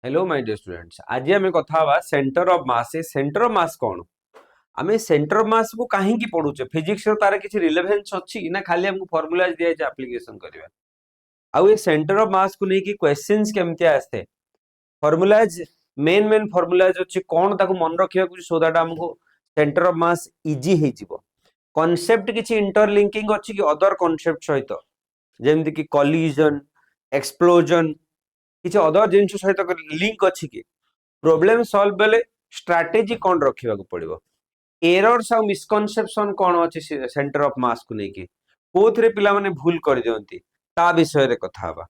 Hello my dear students. आज आम कथा हवा centre of mass. Centre of मास कौन? आम सेंटर ऑफ मास को कहीं पढ़ुचे? फिजिक्स तार किसी रिलेवेंस अच्छी ना खाली हमको फॉर्मूला दिया एप्लीकेशन करवा। आउ ये सेंटर ऑफ मास को लेकिन क्वेश्चंस केमती आसते फॉर्मूलाज मेन मेन फॉर्मूलाज अच्छी कौन ताको मन रखा सो दैट हमको सेंटर ऑफ मास इजी हो जिवो। कॉन्सेप्ट किसी इंटरलिंकिंग अच्छी कि अदर कॉन्सेप्ट सहित जेमती कि कॉलिजन एक्सप्लोजन किसी अदर जिनस सहित लिंक अच्छी कि प्रोब्लेम सॉल्व बेले स्ट्राटेजी कौन रखा पड़ो। एरर्स और मिसकनसेप्शन कौन अच्छी सेंटर ऑफ मास को लेकिन कोथरे पिला माने भूल कर दियंती ता विषय रे कथा हवा।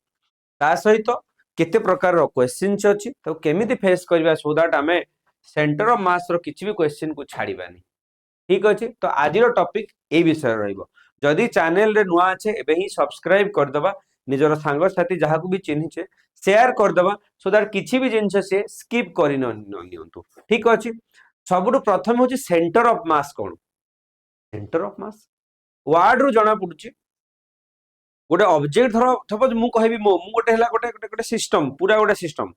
ता सहित केते प्रकार रो क्वेश्चंस अछि तो केमिति फेस करबा सो दैट हमें सेंटर ऑफ मास रो किछि भी क्वेश्चन को छाड़ीबानी। ठीक अछि तो आज रो टॉपिक ए विषय रहइबो। जदि चैनल रे नुआ छे एबे ही सब्सक्राइब कर दबा, निजर सांग साथी जहा को भी चिन्हिचे शेयर कर दबा सो दैट किछि भी जिंस से स्किप करि न नियंतु। ठीक अछि। सबुठु प्रथम होछि सेंटर ऑफ मास कोन। सेंटर ऑफ मास वर्ड रु जणा पडुछि गोटे ऑब्जेक्ट धरो सपोज मु कहबी मु गोटे हला गोटे गोटे सिस्टम पूरा गोटे सिस्टम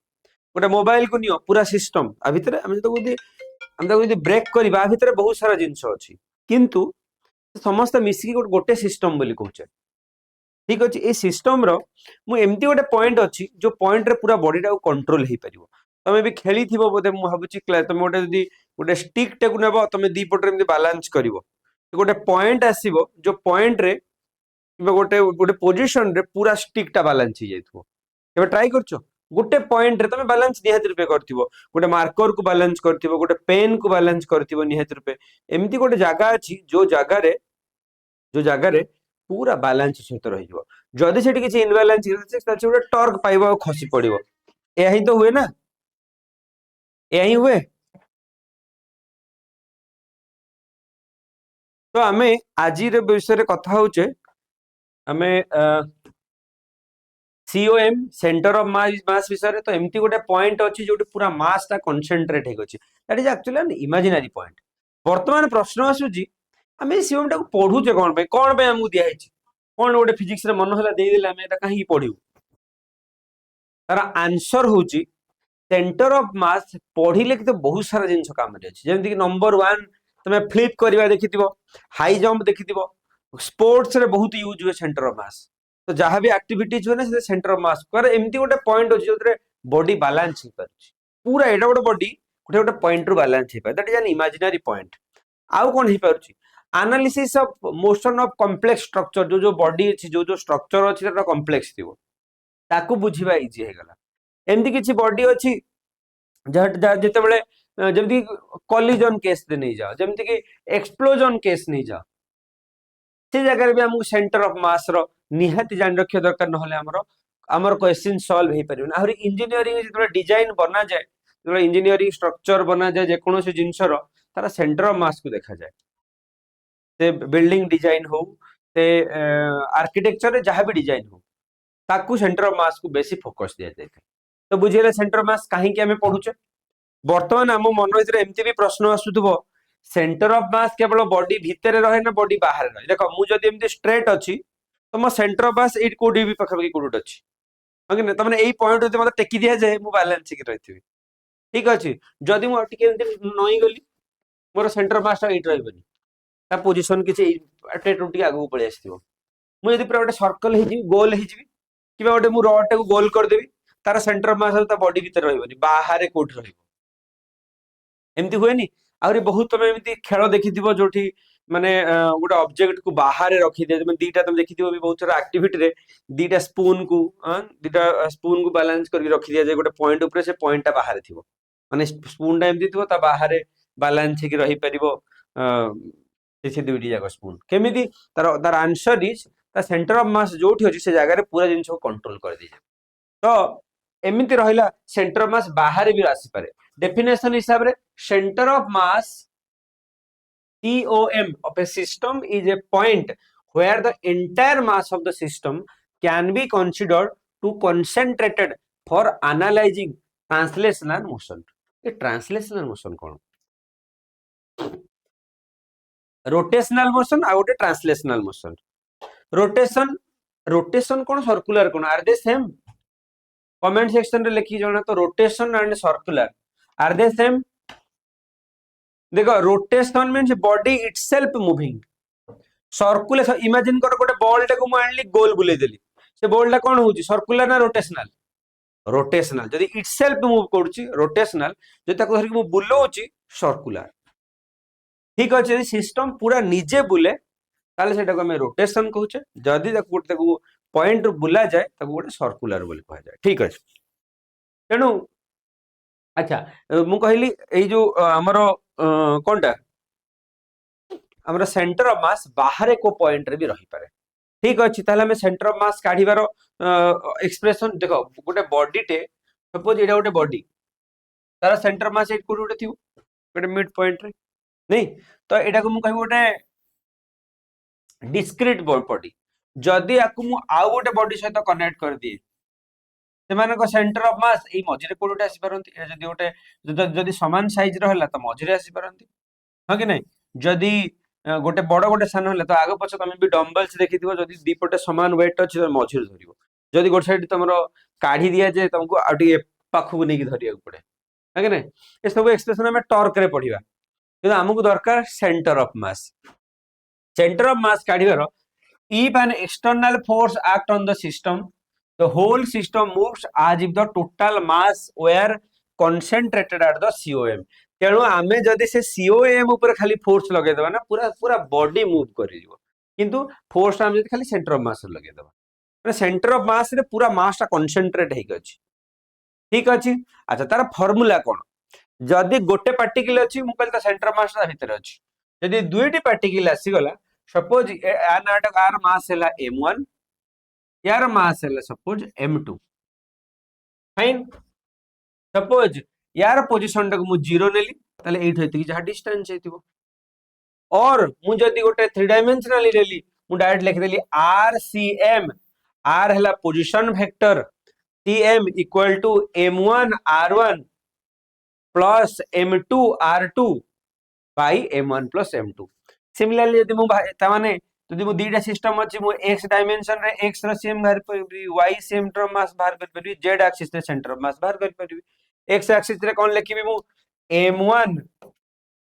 गोटे मोबाइल को नियो पूरा सिस्टम आ भितरे हम तो यदि ब्रेक करबा आ भितरे बहुत सारा जिंस अछि किंतु समस्त मिसिकी गोटे सिस्टम बोली कहूचे। ठीक अच्छे ये सिस्टम रो मु एमती गोटे पॉइंट अच्छी जो पॉइंट रे पूरा बॉडी टा कंट्रोल हो पारिबो। तमे भी खेली थिबो बोधे मु भाबुची तमे गोटे जदी गोटे स्टिक टेकु नेबो तमे दी पटरे एमती बैलेंस करिवो गोटे पॉइंट आसीबो जो पॉइंट रे गोटे गोटे पोजीशन रे पूरा स्टिक टा बैलेंस हो जाइथबो। केबे ट्राई करछो गोटे पॉइंट रे तमे बैलेंस निहात रूपे करथिबो गोटे मार्कर को बैलेंस करथिबो गोटे पेन को बैलेंस करथिबो निहात रूपे एमती गोटे जगह अछि जो जगह रे पूरा बैलेंस सहित रहिबो। जदि सेठी किछि इनबैलेंस ताछे गोटे टॉर्क पाइबो और खसी पड़िबो। एही ही तो हुए ना, एही हुए। तो आमे आजी रे विषय रे कथा होचे आमे सीओएम सेंटर ऑफ मास विषय रे। तो एमती गोटे पॉइंट अछि जोटी पूरा मास ता कंसंट्रेट हेग अछि। That is actually an imaginary point. वर्तमान प्रश्न आसुजी आमे सीओएम टा को पढुचे कोन पे हमकु दिया हेछि कोन गोटे फिजिक्स रे मन होला देई देले आमे एटा काहे पढिउ। तार आंसर होची सेंटर ऑफ मास पढ़िले कि तो बहुत सारा जिनिस काम रे अछि। जेमति कि नंबर 1 तमे फ्लिप करबा देखिथिबो, हाई जंप देखिथिबो, स्पोर्ट्स रे बहुत यूज हुए सेंटर ऑफ मास। तो जहां भी एक्टिविटीज हुए ना से सेंटर ऑफ मास पर एमती गोटे पॉइंट अछि जोतरे बॉडी बैलेंस हो परछि पूरा एडा गोटे बॉडी गोटे गोटे पॉइंट रो बैलेंस हो पाए। That is an imaginary point. आउ कोन ही परछि analysis of motion of complex structure जो जो बॉडी अछि जो स्ट्रक्चर अछि तार कॉम्प्लेक्स थिबो ताकू बुझिबा इजी हे गला। एमती किछि बॉडी अछि जते बेले जेमती कॉलिजन केस दे नहीं जाओ जेमती कि एक्सप्लोजन केस नहीं जाओ से जगह भी हमको सेंटर ऑफ मास रो निहाती जान रखिया दरकार नहले हमर क्वेश्चन सॉल्व हे परिबो ना। इंजीनियरिंग जते डिजाइन बना जाए जते इंजीनियरिंग स्ट्रक्चर बना जाए जे कोनो से जिंस रो तारा सेंटर ऑफ मास को देखा जाए। से बिल्डिंग डिजाइन हो से आर्किटेक्चर रे जहां भी डिजाइन हो ताकू सेंटर ऑफ मास को बेसी फोकस दिया जाए। तो बुझिले सेंटर ऑफ मास काहे कि हमें पढुचे। वर्तमान हम मन भीतर एमती भी प्रश्न आसुथबो सेंटर ऑफ मास केवल बॉडी भीतर रहे ना बॉडी बाहर रहे। देखो मु जदी एमती स्ट्रेट अछि तो मो सेंटर ऑफ मास 8 कोडी भी पखबी कोडट अछि ओके तमने एई पॉइंट होते मते टेकी दिया जाए मु बैलेंस के रहिथिबी। ठीक अछि। जदी मु टिके एमती नई गली मोर सेंटर ऑफ मास 8 रहबनी ता पोजीशन किछि एटे टुटी आगु पळे आस्थिबो। मु यदि पूरा गोटे सर्कल हे जी गोल हे जी कि गोटे मु रॉड टा को गोल कर देबी तार सेंटर ऑफ मास ता बॉडी भीतर रहबनी बाहर कोड रहइबो। एमती हुएनी आउरी बहुत तमे एमती खेल देखिथिबो जोठी माने गोटे ऑब्जेक्ट को बाहर रखि दे मतलब दीटा तुम देखिथिबो भी बहुत सारा एक्टिविटी रे दीटा स्पून को बैलेंस करके रखि दिया जाय गोटे पॉइंट ऊपर से पॉइंट टा बाहर थिबो माने स्पून टा एमती थिबो ता बाहर बैलेंस हे रही परिबो से दुईटी जाक स्पून केमिति तार तार आंसर इज ता सेंटर ऑफ मास जोठी अछि से जगह रे पूरा जिंस को कंट्रोल कर दी जाय। तो एमिति रहिला सेंटर ऑफ मास बाहर भी आसी पारे। डेफिनेशन हिसाब रे centre of mass COM of a system is a point where the entire mass of the system can be considered to concentrated for analyzing translational motion। ये ट्रांसलेशनल मोशन कौन rotational motion आ गोटे translational motion. Rotation rotation कौन circular कौन are they same comment section रे लिखि जणा तो rotation and circular are they same देखो rotation means body itself moving circulation imagine कर गोटे बॉल टाको मु आनली गोल बुले देली से बॉल टा कोन होउची सर्कुलर ना रोटेशनल रोटेशनल जदी इटसेल्फ मूव करूची रोटेशनल जदी ताको धरि मु बुलोची सर्कुलर ठीक अछि सिस्टम पूरा निजे बुले ताले सेटा को हमें रोटेशन कहूचे जदी ताको पॉइंट बुला जाए ताको गोटे सर्कुलर बोली कहा जाए ठीक अछि तेनु अच्छा मु कहली ए जो हमर कोनटा हमर सेंटर ऑफ मास बाहर को पॉइंट रे भी रही पारे ठीक अछि ताले हमें सेंटर ऑफ मास काढिबार एक्सप्रेशन देखो गोटे बॉडी टे सपोज एटा गोटे बॉडी तार सेंटर मास एट कोड गोटे थिउ गोटे मिड पॉइंट रे नहीं तो एटा को मु कहबो गोटे डिस्क्रीट बॉडी जदी आकु मु आउ गोटे बॉडी सहित कनेक्ट कर दिए सेमानक सेंटर ऑफ मास ए मझिरे कोडोटे आसी परंती जदी गोटे जदी समान साइज रहला तो मझिरे आसी परंती हां कि नहीं जदी गोटे बड़ गोटे सान होला तो आगो पछ तमे भी डम्बल्स देखिथिबो जदी दीपटे समान वेट अछि तो मझिरे धरिबो जदी गोटे साइड तमरो काढी दिया जे तुमको आटी पाखु नै कि धरिया पड़े हां कि नहीं ए सब एक्सप्रेशन में टॉर्क रे पढिबा किंतु हमकु दरकार सेंटर ऑफ मास काढिबार if an external force act on the system the whole system moves as if the total mass were concentrated at the COM तेणु आमे जदि से COM ऊपर खाली फोर्स लगे दबा ना पूरा पूरा बॉडी मूव करि जिवो किंतु फोर्स हम जदि खाली सेंटर ऑफ मास लगे दबा माने सेंटर ऑफ मास रे पूरा मास ता कंसंट्रेट हेक अछि ठीक अछि अच्छा तार फार्मूला कोन जदि गोटे पार्टिकल अछि मु कहल ता सेंटर ऑफ मास ता भीतर अछि जदि दुईटी पार्टिकल आसी गला सपोज आर मास है m1 यार मास है सपोज m2 फाइन सपोज यार पोजीशन टाक मु 0 नेली ताले एठ हेति जहा डिस्टेंस हेतिबो और मु जदी गोटे 3 डायमेंशनली लेली मु डायरेक्ट लिख देली rcm r हला position vector cm equal to m1 r1 plus m2 r2 by m1 plus m2 similarly यदि मु ता माने यदि मु दीटा सिस्टम अछि मु x डायमेंशन रे x रो सेम बाहर परबी y सेंटर ऑफ मास बाहर कर परबी z एक्सिस रे सेंटर ऑफ मास बाहर कर परबी x एक्सिस रे कोन लिखिबी मु m1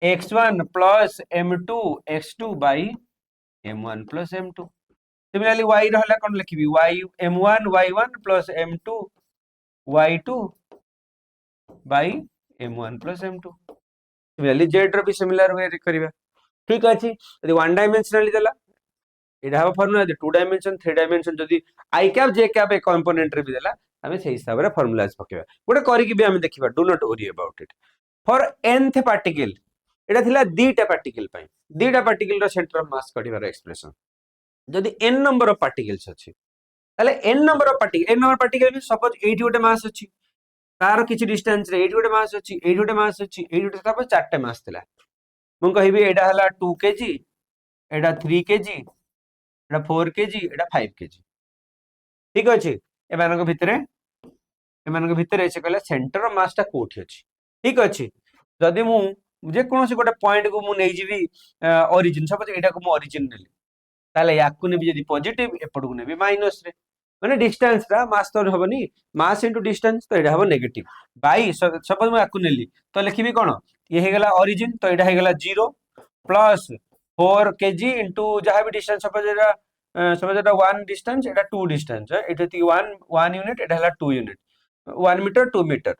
x1 plus m2 x2 by m1 plus m2 similarly y रहला कोन लिखिबी y m1 y1 plus m2 y2 by m1 plus m2 similarly z रो भी सिमिलर वे करबा ठीक अछि यदि वन डायमेंशनली देला एटा हबो फार्मूला यदि टू डायमेंशन थ्री डायमेंशन जदि आई कैप जे कैप ए कंपोनेंट रे भी देला हमें सही हिसाब रे फार्मूलाज पकेबा गोटे करि कि भी हमें देखिबा do not worry about it for nth particle एटा थिला दीटा पार्टिकल रो सेंटर ऑफ मास कढिबार एक्सप्रेशन जदि n नंबर ऑफ पार्टिकल्स अछि ताले n नंबर ऑफ पार्टिकल भी सपोज 80 गोटे मास अछि तार किछि डिस्टेंस रे 80 गोटे मास अछि 80 गोटे मास अछि 80 गोटे सपोज चारटे मास थिला मु कहिबी एडा हला 2 kg एडा 3 kg एडा 4 kg एडा 5 kg ठीक अछि एमानक भितरे से कहला सेंटर ऑफ मास ता कोठी अछि ठीक अछि जदि मु जे कोनोसी गोटे पॉइंट को मु नै जिवि ओरिजिन सपोज एडा को मु ओरिजिन नेली ताले याकु नेबी जदि पॉजिटिव एपड को नेबी माइनस रे माने डिस्टेंस रा मास तो हबनी मास इनटू डिस्टेंस तो एडा हबो नेगेटिव बाई सपोज मु याकु नेली तो लिखिबी कोन ये हेगला ओरिजिन तो एडा हेगला 0 प्लस 4 kg इनटू जहां भी डिस्टेंस सपोज एडा 1 डिस्टेंस एडा 2 डिस्टेंस है एटा 1 यूनिट एडा हला 2 यूनिट 1 मीटर 2 मीटर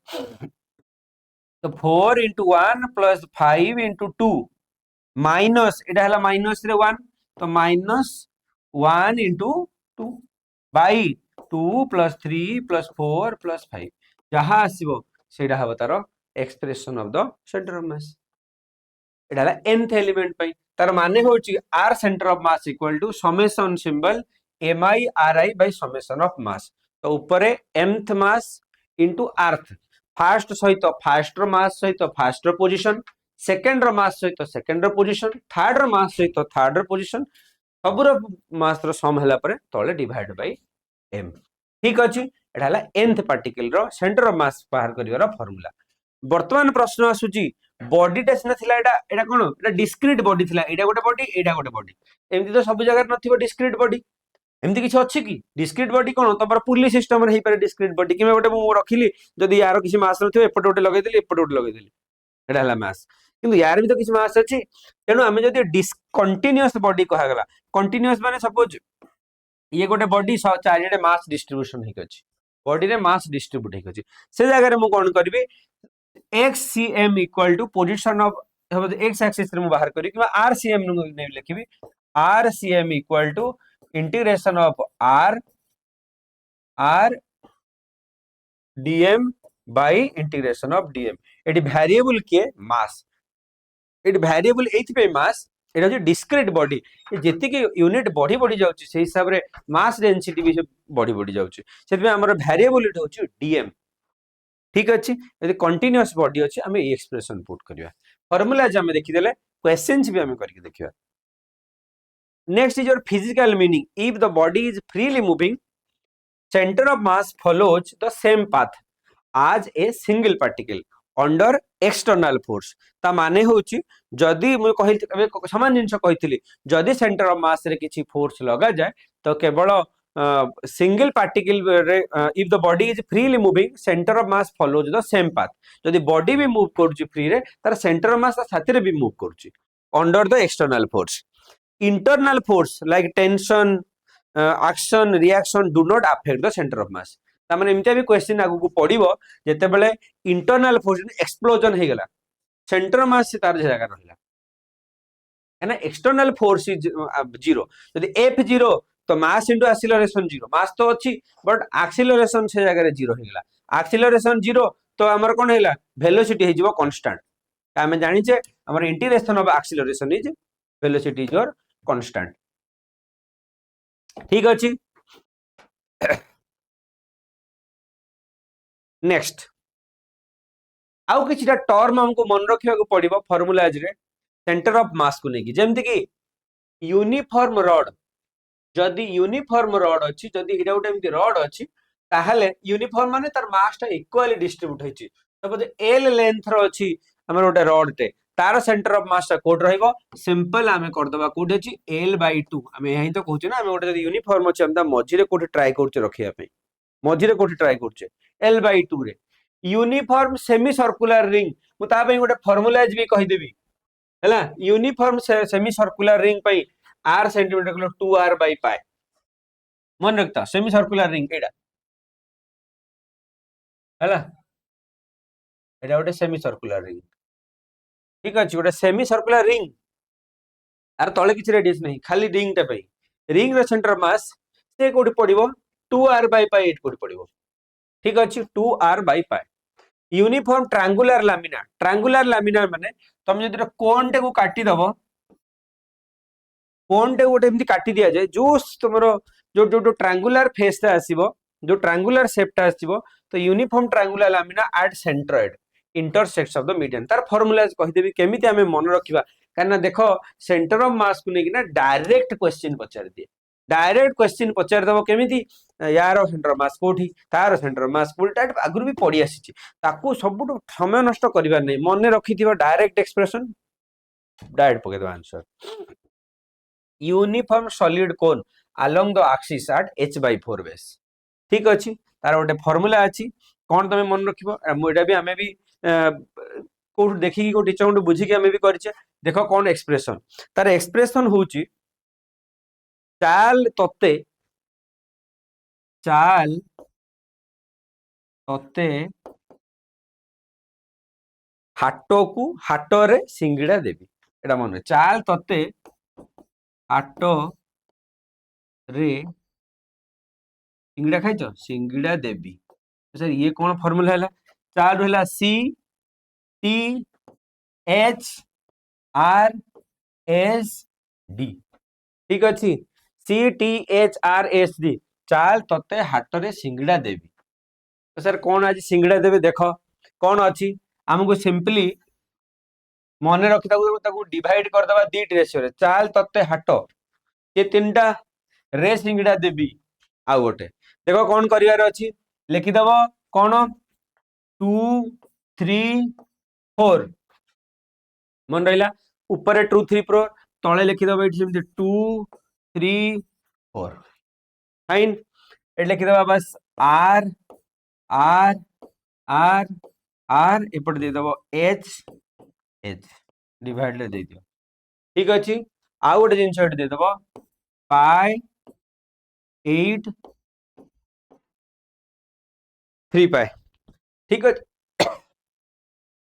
तो 4 into 1 plus 5 into 2 माइनस एडा हला माइनस रे 1 तो minus 1 into 2 by 2 plus 3 plus 4 plus 5 जहां आसीबो सेडा हबो तारो expression of the centre of mass एडा हला nth एलिमेंट पई तार माने होची r centre of mass equal to summation symbol mi ri by summation of mass तो ऊपर nth mass into rth first सहित फास्ट रो मास सहित फास्ट रो पोजीशन सेकंड रो मास सहित सेकंड रो पोजीशन थर्ड रो मास सहित थर्ड रो पोजीशन सब रो मास रो सम हला परे तळे डिवाइड बाय m ठीक अछि एडा हला nth पार्टिकल रो सेंटर ऑफ मास बाहर करिवार फार्मूला वर्तमान प्रश्न आसुची बॉडी टेस्ट न थिला एडा कोन एडा डिस्क्रीट बॉडी थिला एडा गोटे बॉडी एडा गोटे बॉडी एमति तो सब जगह नथिबो डिस्क्रीट बॉडी एमती किसी अच्छी कि डिस्क्रिट बॉडी कौन तुम पुली सिस्टम रे पारे डिस्क्रिट बॉडी कि गोटे मु रखिली जदि यार किसी मास नथिबो एपटे गोटे लगेदेली एपटे गोटे लगेदेली एटा हला मास किंतु यार भी तो किसी मास अछि तेणु आमे जदि डिसकंटिन्यूअस बॉडी कहगला कंटिन्यूअस माने सपोज ये गोटे बॉडी चारिडे मास डिस्ट्रीब्यूशन हेक अछि बॉडी रे मास डिस्ट्रीब्यूट हेक अछि से जगह रे मु कोन करबी xcm equal to position of x axis रे मु बाहर करी कि rcm ने लिखिबी rcm equal to integration of r dm by integration of dm एटी वेरिएबल के मास एटी वेरिएबल एथि पे मास एटा जो डिस्क्रीट बॉडी जेति के यूनिट बढ़ी बढ़ी जाउची से हिसाब रे मास डेंसिटी भी बढ़ी बढ़ी जाउची सेति हमर वेरिएबल एटा होची dm ठीक अछि यदि कंटीन्यूअस बॉडी अछि हमें ई एक्सप्रेशन पुट करिया फार्मूला जे हमें देखि देले क्वेश्चंस भी हमें करके देखिया next is your physical meaning if the body is freely moving centre of mass follows the same path as a single particle under external force ता माने होची जदि मु कहि समान जिंस कहितली जदि सेंटर ऑफ मास रे किछि फोर्स लगा जाए तो केवल सिंगल पार्टिकल रे if the body is freely moving centre of mass follows the same path जदि बॉडी भी मूव करछि फ्री रे तार सेंटर ऑफ मास साथी रे भी मूव करछि under the external force internal force like tension action reaction do not affect the centre of mass तामाने एमते भी क्वेश्चन आगु पड़िबो जेतेबेले इंटरनल फोर्स एक्सप्लोजन हे गेला सेंटर मास से तार जगह रहला है एक्सटर्नल फोर्स इज जीरो यदि एफ जीरो तो mass into acceleration zero mass तो अच्छी बट एक्सीलरेशन से जगह रे जीरो हे गेला एक्सीलरेशन जीरो तो हमर कोन हेला वेलोसिटी हे जीवो कांस्टेंट आमे जानि छे हमर integration of acceleration is velocity is your constant ठीक अछि नेक्स्ट आउ किछटा टर्म हमको मन रखिया को पड़िबो फार्मूलाज रे सेंटर ऑफ मास को नेकी जेमति कि यूनिफॉर्म रॉड जदि यूनिफॉर्म रॉड अछि जदि एटा गोटे एमति रॉड अछि ताहाले यूनिफॉर्म माने तार मास टा इक्वली डिस्ट्रीब्यूट होइछि सपोज एल लेंथ रो अछि हमर गोटे रॉड टे तार सेंटर ऑफ मास टा कोड रहइबो सिंपल आमे कर दबा कोड अछि l/2 आमे यही तो कहउछि ना आमे गोटे जदि यूनिफॉर्म अछि हम ता मझी रे कोठी ट्राई करछु रखिया पे मझी रे कोठी ट्राई करछु l/2 रे यूनिफॉर्म सेमी सर्कुलर रिंग मु ता पे गोटे फार्मूलाज भी कहि देबी हैला यूनिफॉर्म सेमी सर्कुलर रिंग पई r centimetre kilo 2r by pi मन रखता सेमी सर्कुलर रिंग एडा हैला एडा गोटे सेमी सर्कुलर रिंग ठीक अछि गोटे सेमी सर्कुलर रिंग आर तळे किछ रेडियस नहीं खाली रिंग टा पई रिंग रो सेंटर मास से कोठी पड़िबो 2r बाय पाई 8 कोठी पड़िबो ठीक अछि 2r by pi uniform triangular laminar माने तुम जदि कोन टे को काटी दबो कोन टे गोटे एमती काटी दिया जाए जो तुमरो जो जो ट्रायंगुलर फेस ता आसीबो जो ट्रायंगुलर शेप ता आसीबो तो uniform triangular lamina at centroid intersects of the median तार फार्मूला कहि देबी केमिति हमें मन रखिबा काना देखो सेंटर ऑफ मास को नेकी ना डायरेक्ट क्वेश्चन पचार दिए डायरेक्ट क्वेश्चन पचार दबो केमिति यार सेंटर मास कोठी तार सेंटर मास कोठी आगुर भी पड़ी आसीची ताकू सबुठ समय नष्ट करिबा नै मन रखिथिबो डायरेक्ट एक्सप्रेशन डायरेक्ट पके दो answer uniform solid cone along the axis at h/4 base ठीक अछि तार गोटे फार्मूला अछि कोन तमे मन रखिबो एटा भी हमें भी को देखि को टीचर को बुझी के हमें भी करछे देखो कोन एक्सप्रेशन तार एक्सप्रेशन होउची चाल तते हाटो को हाटो रे सिंगीड़ा देबी एटा मन चाल तते हाटो रे सिंगीड़ा खाइछ सिंगीड़ा देबी सर ये कौन फार्मूला है चाल रहला CTHRSD ठीक अछि CTHRSD चाल तते हाट रे सिंगीड़ा देबी तो सर कौन आज सिंगीड़ा देबे देखो कौन अछि हमको सिंपली मन रखि ताकू डिवाइड कर दबा दीट रेशियो रे चाल तते हाट ये तीनटा रे सिंगीड़ा देबी आ गोटे देखो कौन करिवार अछि लिखि दबो कौन 2 3 4 मन रहिला ऊपर 2 3 4 तळे लिखि दबो एठी सेमति 2 3 4 फाइन एट लिखिदबा बस आर आर आर आर एपट दे दबो एच एच डिवाइड ले दे दियो ठीक अछि आ गोटे जिंस एट दे दबो पाई 8 3 पाई ठीक अछि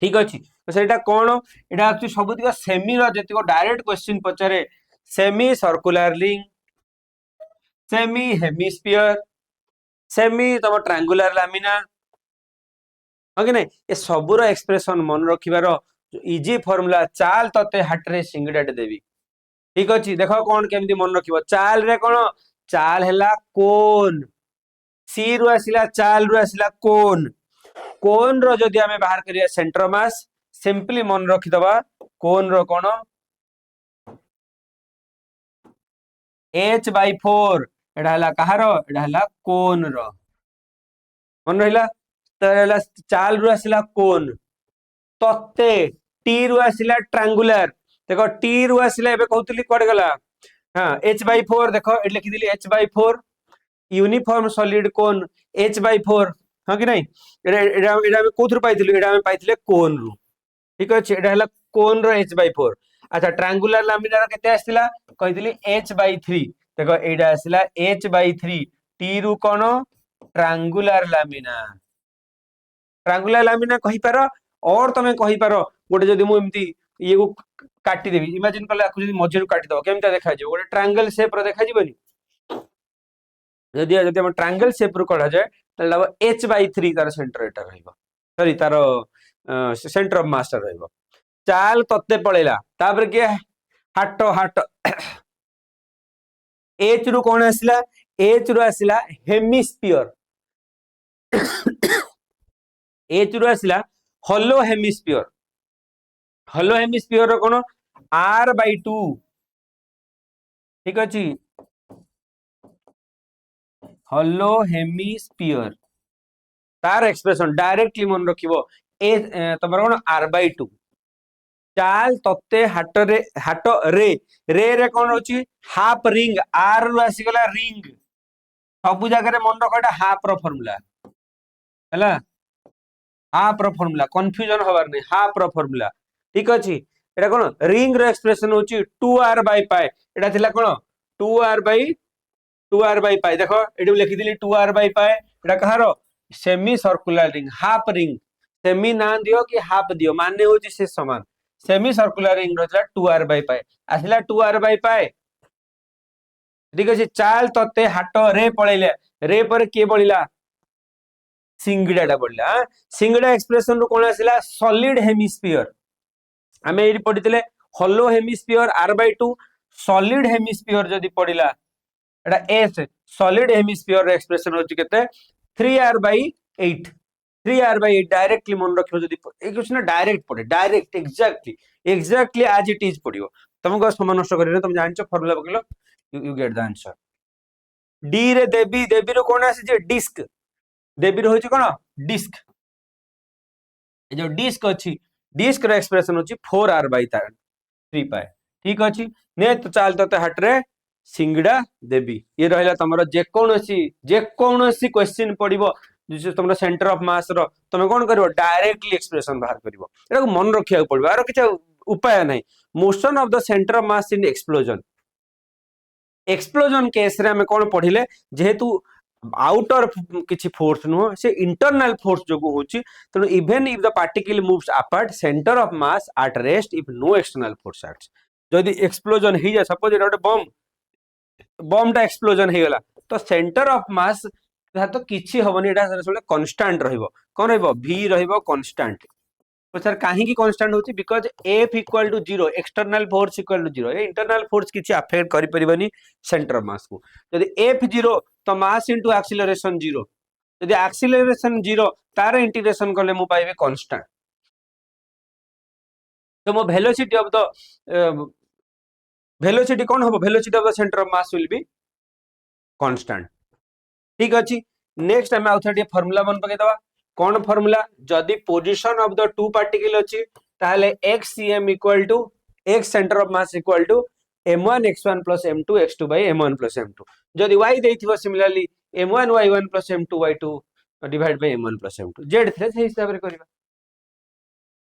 ठीक अछि तो सेटा कोन एटा एक्चुअली सबुतिक सेमी रो जतिको डायरेक्ट क्वेश्चन पचारे semi circular ring semi hemisphere semi तम ट्रायंगुलर लामिना हो कि नहीं ये सबुर एक्सप्रेशन मन रखिबार इजी फॉर्मूला चाल तते हाटरे सिंगडाटे देबी ठीक अछि देखो कोन केमती मन रखिबो चाल रे कोन चाल हैला कोन सी रु आसिला चाल रु आसिला कोन रो जदि हमें बाहर करिया सेंटर मास सिंपली मन रखि दबा कोन रो कोन h/4 एडा हला कहारो एडा हला कोन रो मन रहिला त हला चाल रु आसिला कोन तते टी रु आसिला ट्रायंगुलर देखो टी रु आसिला एबे कहउतली कोड गला हां h/4 देखो एट लिखि दिली h/4 यूनिफॉर्म सॉलिड कोन h/4 हां कि नहीं एडा एडा कोथुर पाइथिलु एडा हम पाइथिले कोन रु ठीक अछि एडा हला कोन रो h/4 अच्छा ट्रायंगुलर लामिनार केते आसिला कहितली h/3 देखो एडा आसिला h/3 टी रु कोन ट्रायंगुलर लामिना कहि पारो और तमे कहि पारो गोटे जदि मु एमती ये को काटी देबी इमेजिन करले आकु जदि मझिरु काटी दबो केमता देखा जे गोटे ट्रायंगल शेप रो देखा जिवनी जदि हम ट्रायंगल शेप रो कढा जाय तले h/3 तार सेंटर एटा रहइबो सॉरी तार सेंटर ऑफ मास रहइबो चाल तत्ते पळेला तापर के हाट एच रु कोन आसिला एच रु आसिला हेमिस्फीयर एच रु आसिला होलो हेमिस्फीयर रो कोन r/2 ठीक अछि होलो हेमिस्फीयर तार एक्सप्रेशन डायरेक्टली मन रखिबो ए तमर कोन r/2 चाल तत्ते हाट रे रे कोन होची हाफ रिंग r रु आसी गला रिंग सब जगह रे मन रखो एटा हाफ रो फार्मूला हैला हाफ रो फार्मूला कंफ्यूजन होबार नै हाफ रो फार्मूला ठीक अछि एटा कोन रिंग रो एक्सप्रेशन होची 2r/π एटा थिला कोन 2r/π देखो एडु लिखि दिली 2r/π एटा कहारो semi circular ring half ring semi ना दियो कि हाफ दियो माने होची से समान सेमी सर्कुलर रिंग रचला 2r/π आसिला 2r/π ठीक अछि चाल तते हाट रे पळेले रे पर के बळिला सिंगडाटा बळिला सिंगडा एक्सप्रेशन रो कोन आसिला सॉलिड हेमिस्फीयर हमें एरी पढितले hollow hemisphere r/2 solid hemisphere जदी पढिला एटा s सॉलिड हेमिस्फीयर रो एक्सप्रेशन होची केते 3r/8 3r/8 डायरेक्टली मन रखियो जदी ए क्वेश्चन डायरेक्ट पढे direct exactly as it is पढियो तुमको समय नष्ट करिनो तुम जानछो फार्मूला बकलो you get the answer D रे देबी रो कोन आसी जे डिस्क देबी रो होची कोन डिस्क ए जो डिस्क अछि डिस्क रो एक्सप्रेशन होची 4r/3 पाए ठीक अछि ने तो चाल तते हटरे सिंगडा देबी ये रहला तमरो जे कोनोसी क्वेश्चन पडिबो जे तमरो सेंटर ऑफ मास रो तमे कोन करबो डायरेक्टली एक्सप्रेशन बाहर करबो एटा मन रखिया पड़बो आरो किछ उपाय नै motion of the centre of mass in explosion case रे हम कोन पढिले जेहेतु आउटर किछि फोर्स नो से इंटरनल फोर्स जोगु होची तनो even if the particle moves apart centre of mass at rest if no external force acts जदि एक्सप्लोजन ही जा सपोज एटा बम टा एक्सप्लोजन हे गला तो सेंटर ऑफ मास तो किछि होबनी एटा कांस्टेंट रहइबो कोन रहइबो v रहइबो कांस्टेंट तो सर काहे की कांस्टेंट होची because f = 0 external force = 0 a internal force किछि अफेक्ट करि परिबनी सेंटर ऑफ मास को यदि f 0 तो मास इनटू एक्सीलरेशन 0 यदि एक्सीलरेशन 0 तार इंटीग्रेशन करले मु पाइबे कांस्टेंट तो मो वेलोसिटी ऑफ द वेलोसिटी कोन होबो velocity of the centre of mass will be constant ठीक अछि नेक्स्ट हम आउथडी फार्मूला बन पके दवा कोन फार्मूला जदि position of the two particle अछि ताले xcm = x centre of mass = m1 x1 plus m2 x2 by m1 plus m2 जदि y देइथिबो similarly m1 y1 plus m2 y2 divide by m1 plus m2 z थे से हिसाब रे करबा।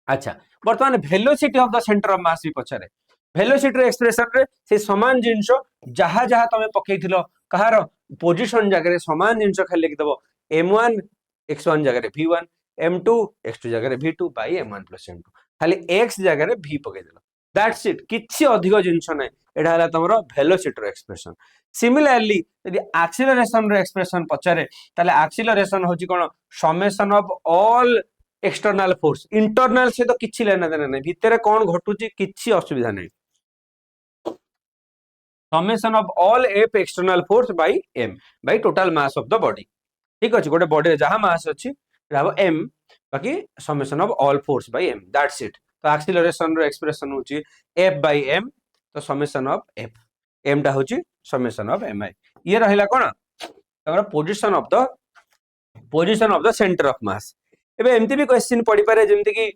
अच्छा वर्तमान velocity of the centre of मास भी पछरे वेलोसिटी एक्सप्रेशन रे से समान जिंस जहा जहा तमे पकेइथिलो कहार पोजीशन जगह रे समान जिंस खाली लिख दबो m1 x1 जगह रे v1 m2 x2 जगह रे v2 by m1 plus m2 खाली x जगह रे v पके देलो दैट्स इट किछि अधिक जिंस नै एडा हला तमरो वेलोसिटी एक्सप्रेशन। सिमिलरली यदि एक्सीलरेशन रो एक्सप्रेशन पछरे ताले एक्सीलरेशन होची कोन summation of all external force internal से तो किछि लेना देना नै भितरे कोन घटुची किछि असुविधा नै summation of all F external force by m by total mass of the body ठीक अछि गोटे बॉडी रे जहा मास अछि रहबो m बाकी summation of all force by m that's it. तो एक्सीलरेशन रो एक्सप्रेशन होची f बाय m तो समेशन ऑफ f m टा होची समेशन ऑफ mi ये रहिला कोन तमरा position of the centre of mass. एबे एमती भी क्वेश्चन पड़ी पारे जेमती कि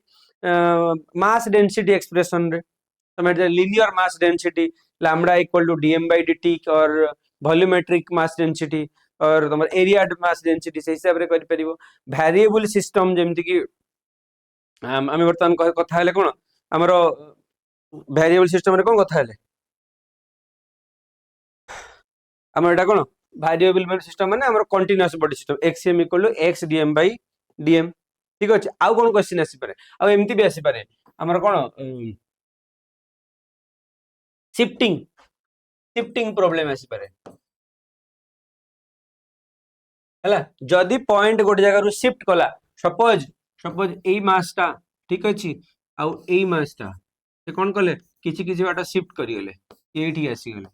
मास डेंसिटी एक्सप्रेशन रे तमे linear mass density lambda equal to dm by dt और वॉल्यूमेट्रिक मास डेंसिटी और तमर एरिया मास डेंसिटी से हिसाब रे करि परिबो। वेरिएबल सिस्टम जेमती कि आमे वर्तमान कथा हेले कोन हमरो वेरिएबल सिस्टम रे कोन कथा हेले हमर एटा कोन वेरिएबल सिस्टम माने हमर continuous body system xm equal to x dm by dm ठीक अछि। आउ कोन क्वेश्चन आसी पारे आ एमती भी आसी पारे हमर कोन शिफ्टिंग प्रॉब्लम आसी पारे हला जदी पॉइंट गोटे जगह रु शिफ्ट कला सपोज एई मासटा ठीक अछि आ एई मासटा से कोन कले किछि किछि बाटा शिफ्ट करि गेले एठी आसी गेले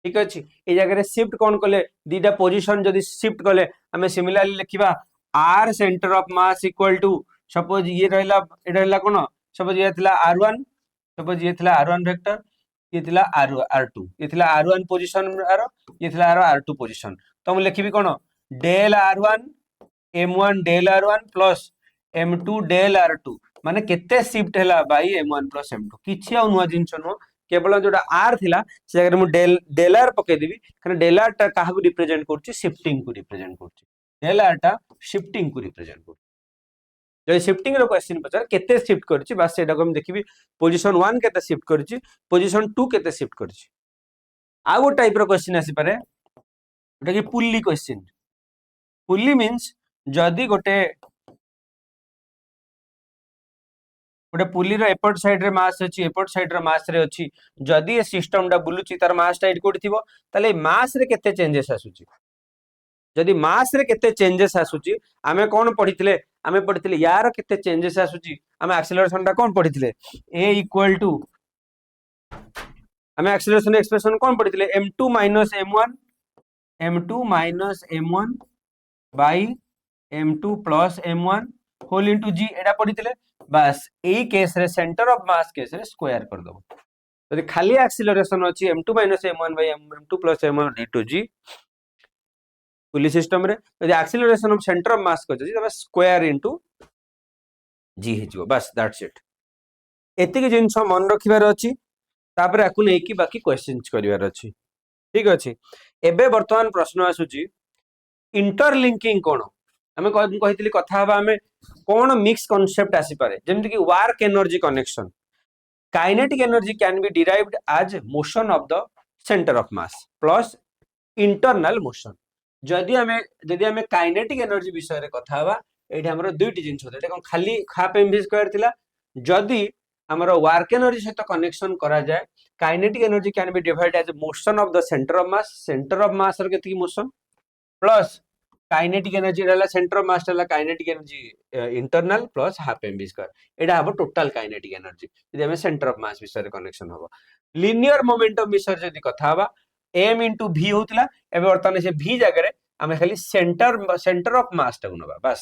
ठीक अछि ए जगह रे शिफ्ट कोन कले दीटा पोजीशन जदी शिफ्ट कले हमें सिमिलरली लिखिबा r centre of mass equal to suppose ये रहला एटा रहला कोन सपोज ये थिला r1 सपोज ये थिला r1 वेक्टर ये थिला r2 ये थिला r1 पोजीशन आरो ये थिला r2 पोजीशन तो हम लिखिबी कोन del r1 m1 del r1 plus m2 del r2 माने केते शिफ्ट हैला बाई m1 प्लस m2 किछि आ नुवा जिंस नो केवल जोटा r थिला से जगह मु डेल r पके देबी कारण डेल r ता काहा को रिप्रेजेंट करछि शिफ्टिंग को रिप्रेजेंट करछि डेल r ता शिफ्टिंग को रिप्रेजेंट करछि जे शिफ्टिंग रो क्वेश्चन पचार केते शिफ्ट करछि बस सेटा को हम देखिबी पोजीशन 1 केते शिफ्ट करछि पोजीशन 2 केते शिफ्ट करछि। आ गो टाइप रो क्वेश्चन आसी पारे एटा कि पुल्ली क्वेश्चन पुल्ली मींस जदी गोटे पुली रो एपट साइड रे मास अछि एपट साइड रो मास रे अछि जदी ए सिस्टम डा बुलुची तार मास टा कोठी थिबो ताले मास रे केते चेंजेस आसुची जदी मास रे केते चेंजेस आसुची आमे कोन पढिथिले आमे पढिथिले यार केते चेंजेस आसुची आमे एक्सीलरेशन टा कोन पढिथिले a इक्वल टू आमे एक्सीलरेशन एक्सप्रेशन कोन पढिथिले m2 minus m1 by m2 plus m1 whole into g एडा पढिथिले बस ए केस रे सेंटर ऑफ मास केस रे स्क्वायर कर दबो यदि खाली एक्सीलरेशन अछि m2 m1 by m2 plus m1 into g pulley system रे यदि acceleration of centre of mass को जदि तबे स्क्वायर इनटू g हेजिबो बस दैट्स इट एतिक जिंस मन रखिबार अछि तापर आकु नै कि बाकी क्वेश्चंस करिवार अछि ठीक अछि। एबे वर्तमान प्रश्न आसुची इंटरलिंकिंग कोन हमें कहितली कथा हबा हमें कोन मिक्स कांसेप्ट आसी पारे जेमति कि work energy connection kinetic energy can be derived as motion of the centre of mass plus internal motion जदी हमें काइनेटिक एनर्जी विषय रे कथा हबा एठी हमरो दुईटी जिंस होते देखो खाली हाफ mv स्क्वायर थिला जदी हमरो वर्क एनर्जी सहित कनेक्शन करा जाय kinetic energy can be divided as motion of the centre of mass रे केती मोशन प्लस काइनेटिक एनर्जी रहला सेंटर ऑफ मास रहला kinetic energy internal plus half mv square एडा हबो टोटल काइनेटिक एनर्जी यदि हमें सेंटर ऑफ मास विषय रे कनेक्शन हबो लिनियर मोमेंटम विषय जदी कथा हबा m into v होतला एबे वर्तमान से v जगह रे हमें खाली सेंटर ऑफ मास टा नबा बस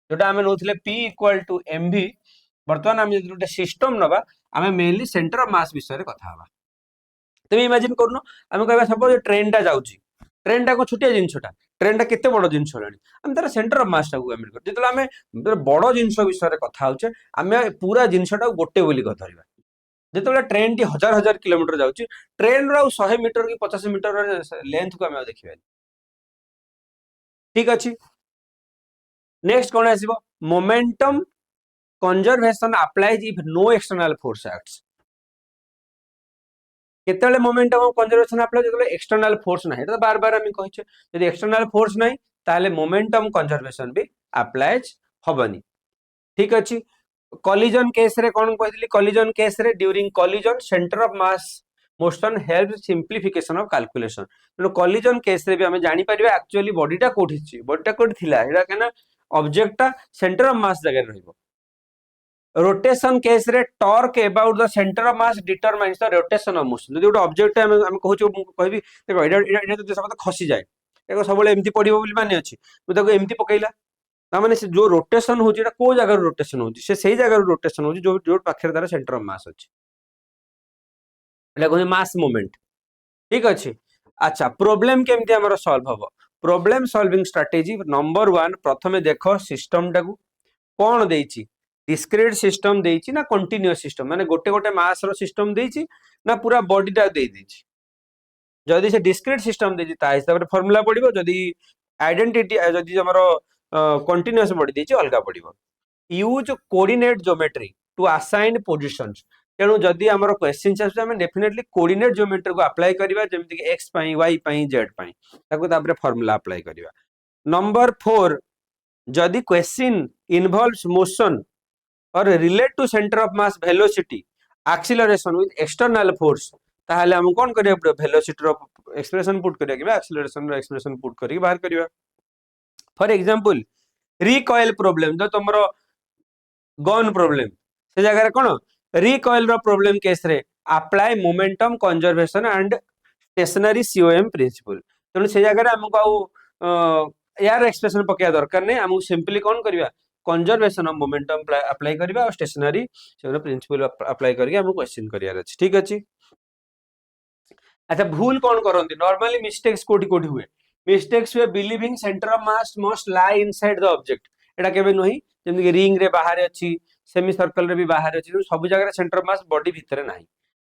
जोटा हमें नोथले p इक्वल टू mv वर्तमान हम जदी सिस्टम नबा हमें मेनली सेंटर ऑफ मास विषय रे कथा हबा तबे इमेजिन करनो हमें कहबा सपोज ट्रेन टा जाउची ट्रेन टा को छोटिया जिंसटा ट्रेन टा केते बड़ जिंस होलानी हम तार सेंटर ऑफ मास टा को एमिट कर जेतला हमें बड़ जिंस विषय रे कथा होचे हमें पूरा जिंसटा गोटे बोली कथा धरिबा जिते ट्रेन टी हजार हजार किलोमीटर जाऊँगी ट्रेन रो 100 मीटर कि 50 मीटर लेंथ को आम देखा ठीक अच्छे नेक्स्ट कौन आसो momentum conservation applies if no external force acts केते मोमेंटम कंजर्वेशन अप्लाई जो एक्सटर्नल फोर्स ना तो बार बार आम कहे यदि एक्सटर्नल फोर्स ना ताले मोमेंटम कंजर्वेशन भी अप्लाइज हबनी ठीक अच्छे कॉलिजन केस रे कौन कहली कॉलिजन केस रे during collision centre of mass motion help सिंप्लिफिकेशन of calculation तेणु कॉलिजन केस रे भी हमें जानी परिबा एक्चुअली बॉडीटा कोठी थिला एडा केना ऑब्जेक्टटा सेंटर ऑफ मास जगह रहइबो रोटेशन केस रे torque about the centre of mass determines the rotation of motion जदि गोटे ऑब्जेक्ट हम कहूछु कहबी देखो एडा जदि सब खसी जाए देखो सब एमती पड़िबो बोली माने अछि मु ताको एमती पकैला तामाने से जो रोटेशन होची एटा को जगह रोटेशन होची से सही जगह रोटेशन होची जो जो पाखरे तार सेंटर ऑफ मास अछि एटा कहै मास मोमेंट ठीक अछि अच्छा प्रॉब्लम केमती हमर सॉल्व हबो प्रॉब्लम सॉल्विंग स्ट्रेटजी नंबर 1 प्रथमे देखो सिस्टम टाकू कोन देइची डिस्क्रीट सिस्टम देइची ना कंटीन्यूअस सिस्टम माने गोटे गोटे मास रो सिस्टम देइची ना पूरा बॉडी टा देइ देइची जदि से डिस्क्रीट सिस्टम देइची ता हिसाब रे फार्मूला पडिबो जदि आइडेंटिटी जदि हमरो कंटीन्यूअस बॉडी देइची अलगा पडिबो use coordinate geometry to assign positions तेणु जदि हमरो क्वेश्चन आसे हम डेफिनेटली कोऑर्डिनेट ज्योमेट्री को अप्लाई करबा जेमति कि x पई y पई z पई ताको तापर फार्मूला अप्लाई करबा नंबर 4 जदि क्वेश्चन इन्वॉल्व्स मोशन और relate to centre of mass velocity acceleration with external force ताहले हम कोन करिया पड़ो वेलोसिटी रो एक्सप्रेशन पुट करिया कि एक्सीलरेशन रो एक्सप्रेशन पुट करी बाहर करिया फॉर एग्जांपल रिकॉइल प्रॉब्लम जो तुमरो गन प्रॉब्लम से जगह रे कोन रिकॉइल रो प्रॉब्लम केस रे apply momentum conservation and stationary COM principle तेणु से जगह रे हमको यार एक्सप्रेशन पकेया दरकार नै हमको सिंपली कोन करिया कंजर्वेशन ऑफ मोमेंटम अप्लाई करबा और स्टेशनरी से प्रिंसिपल अप्लाई करके हम क्वेश्चन करियार अछि ठीक अछि अच्छा भूल कोन करंती नॉर्मली मिस्टेक्स कोठी कोठी हुए मिस्टेक्स हुए believing centre of mass must lie inside the object एटा केबे नही जेमि कि रिंग रे बाहर अछि सेमी सर्कल रे भी बाहर अछि सब जगह रे सेंटर ऑफ मास बॉडी भीतर नाही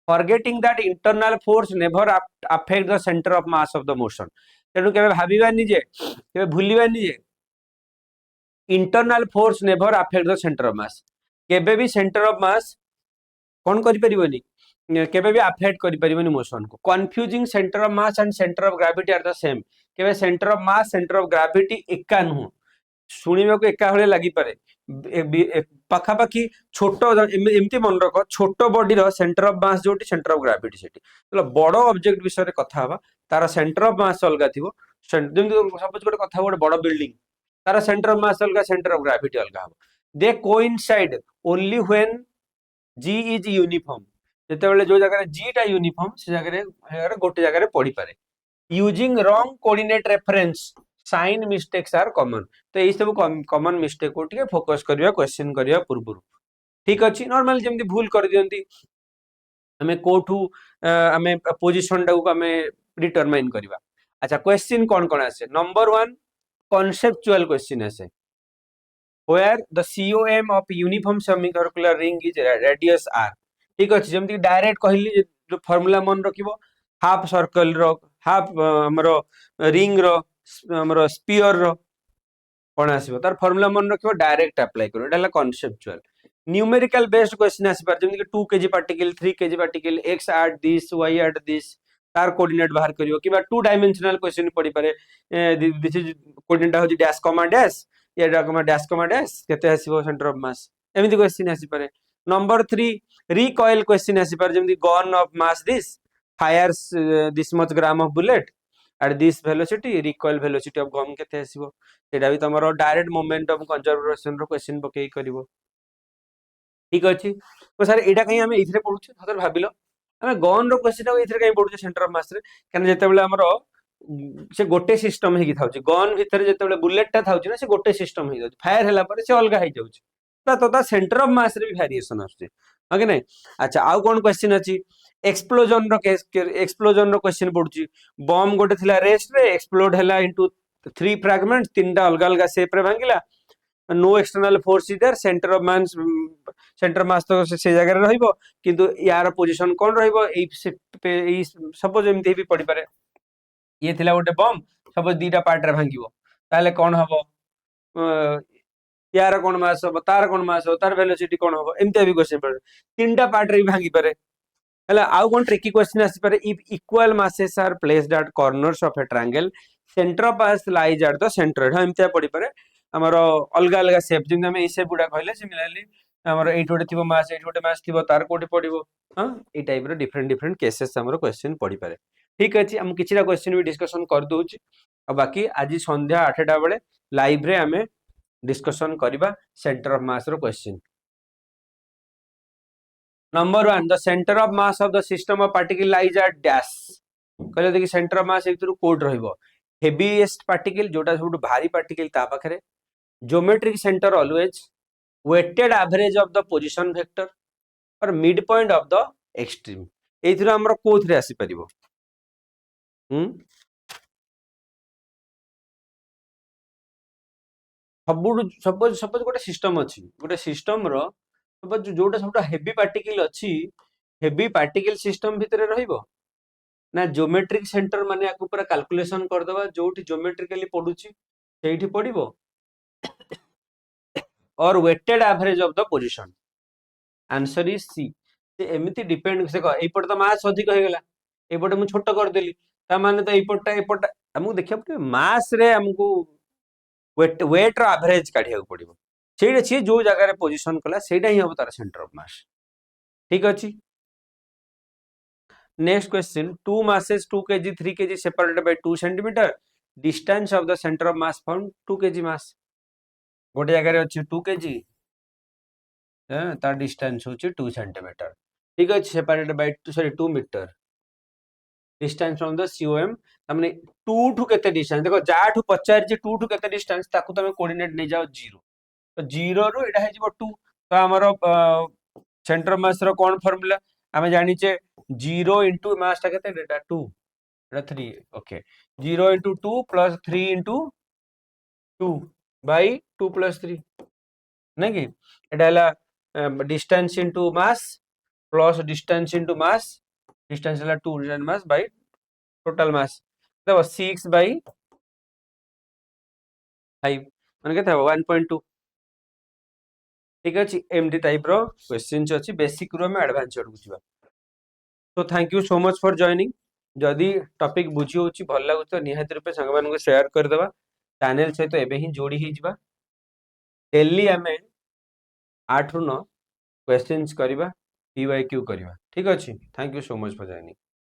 forgetting that internal force never affect the centre of mass of the motion तेणु केबे भाबिबानी जे केबे भूलिबानी जे internal force never affect the centre of mass केबे भी सेंटर ऑफ मास कौन करि परिबनी केबे भी अफेक्ट करि परिबनी मोशन को confusing centre of mass and centre of gravity are the same केबे centre of mass centre of gravity एका नु सुनिबा को एका हले लागि पारे पाखा पाखी छोट एमती मन रख छोट बॉडी रो सेंटर ऑफ मास जोटी सेंटर ऑफ ग्रेविटी सेटी तो बड़ ऑब्जेक्ट विषय रे कथा हबा तार सेंटर ऑफ मास अलगा थिबो सपोज गोटे कथा गोटे बड़ बिल्डिंग तार सेंटर ऑफ मास अलगा सेंटर ऑफ ग्रेविटी अलगा हबो they coincide only when g is uniform जेते बेले जो जगह जी टा यूनिफॉर्म से जगह गोटे जगह पड़ी पारे using wrong coordinate reference sign mistakes are common तो यही सब कॉमन मिस्टेक को टिके फोकस करिया क्वेश्चन करिया पूर्व ठीक अछि नॉर्मली जेमति भूल कर दियंती हमें कोठू हमें पोजीशन टाको हमें डिटरमाइन करबा अच्छा क्वेश्चन कोन कोन आसे नंबर 1 conceptual question आसे where the COM of uniform semicircular ring is radius r ठीक अछि जेमति डायरेक्ट कहली जो फार्मूला मन रखिबो हाफ सर्कल रो हाफ हमरो रिंग रो हमरो स्फीयर रो कोन आसीबो तार फार्मूला मन रखिबो डायरेक्ट अप्लाई करो एटा conceptual न्यूमेरिकल बेस्ड क्वेश्चन आसी पार जेमति 2 kg particle 3 kg particle x at this y at this तार कोऑर्डिनेट बाहर करियो किबा 2 डायमेंशनल क्वेश्चन पड़ी पारे दिस इज कोऑर्डिनेट हो डैश कॉमा डैश या डैश कॉमा डैश केते आसीबो सेंटर ऑफ मास एमिति क्वेश्चन आसी पारे नंबर 3 रिकॉइल क्वेश्चन आसी पारे जेमति gun of mass this fires this much gram of bullet at this velocity recoil velocity of gun केते आसीबो सेटा भी तमरो डायरेक्ट मोमेंट ऑफ कंजर्वेशन रो क्वेश्चन पकेई करिवो ठीक अछि तो सर एटा कहीं हमें इथरे पढुछ सर भाबिलो हमें गन रो क्वेश्चन इथरे कहीं पढुछ सेंटर ऑफ मास रे कने जेते बेले हमरो से गोटे सिस्टम हेकी थाउची गन भितर जेते बेले बुलेट ता थाउची ना से गोटे सिस्टम हे जाउची फायर हैला पर से अलगा हे जाउची ता सेंटर ऑफ मास रे भी वेरिएशन आछे ओके नै अच्छा आउ कोन क्वेश्चन अछि एक्सप्लोजन रो केस एक्सप्लोजन रो क्वेश्चन पढुची बम गोटे थिला रेस्ट रे एक्सप्लोड हैला इनटू 3 फ्रैगमेंट तीनटा अलग अलग शेप रे भांगिला no external force is there centre of mass centre mass तो से जगह रहिबो किंतु यार पोजीशन कोन रहिबो एई सपोज एमती भी पड़ी पारे ये थिला गोटे बम सपोज दीटा पार्ट रे भांगिबो ताले कोन हबो यार कोन मास हबो तार वेलोसिटी कोन हबो एमती भी क्वेश्चन पड़े तीनटा पार्ट रे भी भांगी पारे हला आउ कोन ट्रिकी क्वेश्चन आसी पारे if equal masses are placed at corners of a triangle centre of mass lies at the centre हा एमती पड़ी पारे हमरो अलगा अलगा शेप जिंदा में ए शेप गुडा कहले सिमिलरली हमरो एट गोटे थिबो मास एट गोटे मास थिबो तार कोटे पड़िबो हां ए टाइप रो डिफरेंट डिफरेंट केसेस हमरो क्वेश्चन पड़ी पारे ठीक अछि हम किछिरा क्वेश्चन भी डिस्कशन कर दोछि आ बाकी आज संध्या 8टा बेले लाइव रे हमें डिस्कशन करिबा सेंटर ऑफ मास रो question number 1 the centre of mass of the system of particle lies at dash कहले देखि सेंटर ऑफ मास एतरु कोड रहइबो हेवीएस्ट पार्टिकल जोटा सब भारी पार्टिकल ता पाखरे geometric centre always weighted average of the position vector और mid point of the extreme एथुरा हमर कोथरे आसी परिबो सपोज सपोज गोटे सिस्टम अछि गोटे सिस्टम रो सपोज जोटा सब हेवी पार्टिकल अछि हेवी पार्टिकल सिस्टम भितरे रहिबो ना ज्योमेट्रिक सेंटर माने आकु पूरा कैलकुलेशन कर दबा जोटी ज्योमेट्रिकली पडुची सेठी पडिबो और weighted average of the position answer is C से एमिति डिपेंड से एपट तो मास अधिक हो गेला एपट मु छोट कर देली ता माने तो एपट हमु देखियो कि मास रे हमकु वेट रो एवरेज काढिया पडिबो सेठी छी जो जगह रे पोजीशन कला सेटा ही हो तार सेंटर ऑफ मास ठीक अछि next question 2 masses 2 kg 3 kg separated by 2 centimeter distance of the center of mass found 2 kg mass गोटे जगह रे अछि 2 kg तार डिस्टेंस होछि 2 centimeter ठीक अछि separated by 2 metre distance from the COM हमने 2 टू केते डिस्टेंस देखो जाठू पचार जे 2 टू केते डिस्टेंस ताकू तमे कोऑर्डिनेट नै जाओ 0 तो 0 रो एटा है जिवो 2 तो हमरो सेंटर मास रो कोन फार्मूला हमें जानि छे 0 into मास ता केते data 2 Etah 3 okay 0 into 2 plus 3 into 2 by 2 plus 3 नै कि एटा हला distance into mass plus distance into mass distance हला 2 distance mass by total mass देखो 6 by 5 माने केते 1.2 ठीक अछि एमडी टाइप रो क्वेश्चन अछि बेसिक रो में एडवांस रो बुझिबा तो thank you so much for joining जदि टॉपिक बुझी होची भल लागु तो निहात रूपे संग मान को शेयर कर देबा चैनल से तो एबे ही जोड़ी ही जिबा डेली हमें 8 रु 9 क्वेश्चंस करिबा पीवाईक्यू करिबा ठीक अछि thank you so much for joining